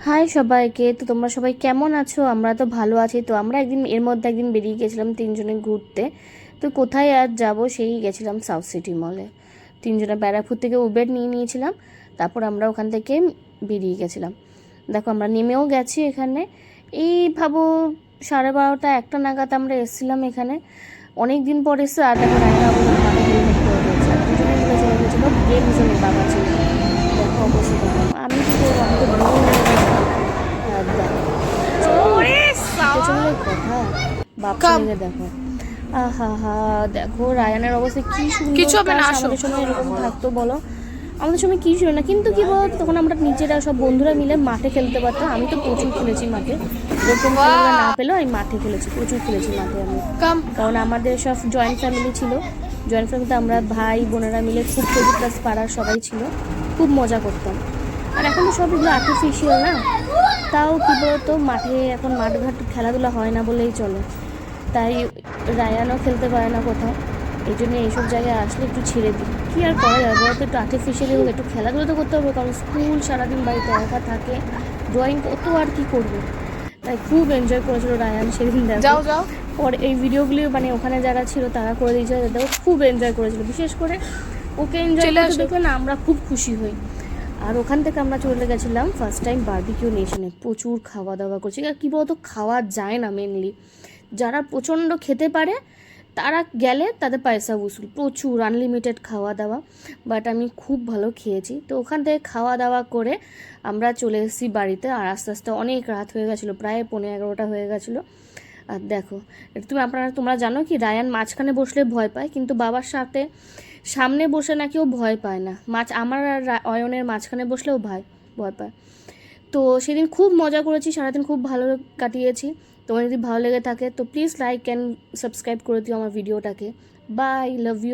High সবাইকে, তো তোমরা সবাই কেমন আছো? আমরা তো ভালো আছি। তো আমরা একদিন বেরিয়ে গেছিলাম তিনজনে ঘুরতে। তো কোথায় আর যাব, সেই গেছিলাম সাউথ সিটি মলে। তিনজনে ব্যারাকপুর থেকে উবের নিয়ে নিয়েছিলাম, তারপর আমরা ওখান থেকে বেরিয়ে গেছিলাম। দেখো আমরা নেমেও গেছি এখানে। এই ভাবো 12:30-1টা নাগাদ আমরা এসেছিলাম এখানে। অনেক দিন পর এসে আর দেখো রায়না আমাদের মাথায় হেলমেট করে রয়েছে, আর দুজনে মিলে চলে গেছিলো গেম জোনের বাবা ছিল। দেখো অবশ্যই দেখো আমি কি করবো, আমি তো ভুল হয়ে গেলাম। আর দেখো চলে কথা বাপরে লেগে দেখো। আহা হা, দেখো রায়ানের অবস্থা কি সুন্দর। আমাদের সময় এরকম থাকতো বলো? আমাদের সময় কি ছিল না, কিন্তু কি বলতো তখন আমরা নিজেরা সব বন্ধুরা মিলে মাঠে খেলতে পারতাম। আমি তো প্রচুর খেলেছি মাঠে, এরকম খেলাধুলা না পেলেও আমি মাঠে খেলেছি, প্রচুর খেলেছি মাঠে আমি। কারণ আমাদের সব জয়েন্ট ফ্যামিলি ছিল। জয়েন্ট ফ্যামিলিতে আমরা ভাই বোনেরা মিলে খুব খেলি, প্লাস পাড়ার সবাই ছিল, খুব মজা করতাম। আর এখন তো সব এগুলো আর্টিফিশিয়াল না, তাও কী বলতো মাঠে এখন মাঠঘাট খেলাধুলা হয় না বলেই চলে। তাই রায়ানও খেলতে পারে না কোথাও, এই জন্য এইসব জায়গায় আসলে একটু ছেড়ে দিই। কী আর করা যাবে বলতো, একটু আর্টিফিশিয়ালি হোক, একটু খেলাধুলা তো করতে হবে, কারণ স্কুল সারাদিন বাড়িতে একা থাকে, ড্রয়িং কত আর কি করবে। তাই খুব এনজয় করেছিল রায়ান সেদিন। দেখো পরে এই ভিডিওগুলি মানে ওখানে যারা ছিল তারা করে দিয়েছে, দেখো খুব এনজয় করেছিল। বিশেষ করে ওকে এনজয় করতে দেখলে না আমরা খুব খুশি হই। আর ওখান থেকে আমরা চলে গেছিলাম ফার্স্ট টাইম বারবিকিউ নেশনে। প্রচুর খাওয়া দাওয়া করছি। আর কী বলতো, খাওয়া যায় না মেনলি, যারা প্রচণ্ড খেতে পারে তারা গেলে তাদের পয়সা উসুল, প্রচুর আনলিমিটেড খাওয়া দাওয়া। বাট আমি খুব ভালো খেয়েছি। তো ওখান থেকে খাওয়া দাওয়া করে আমরা চলে এসেছি বাড়িতে। আর আস্তে আস্তে অনেক রাত হয়ে গেছিলো, প্রায় 11:30 হয়ে গেছিলো। আর দেখো তোমরা জানো কি, রায়ান মাঝখানে বসলে ভয় পায়, কিন্তু বাবার সাথে সামনে বসে নাকি ও ভয় পায় না। আমার আর অয়নের মাঝখানে বসলেও ভয় পায়। তো সেদিন খুব মজা করেছি, সারাদিন খুব ভালো কাটিয়েছি। তোমার যদি ভালো লেগে থাকে তো প্লিজ লাইক অ্যান্ড সাবস্ক্রাইব করে দিও আমার ভিডিওটাকে। Bye, love you.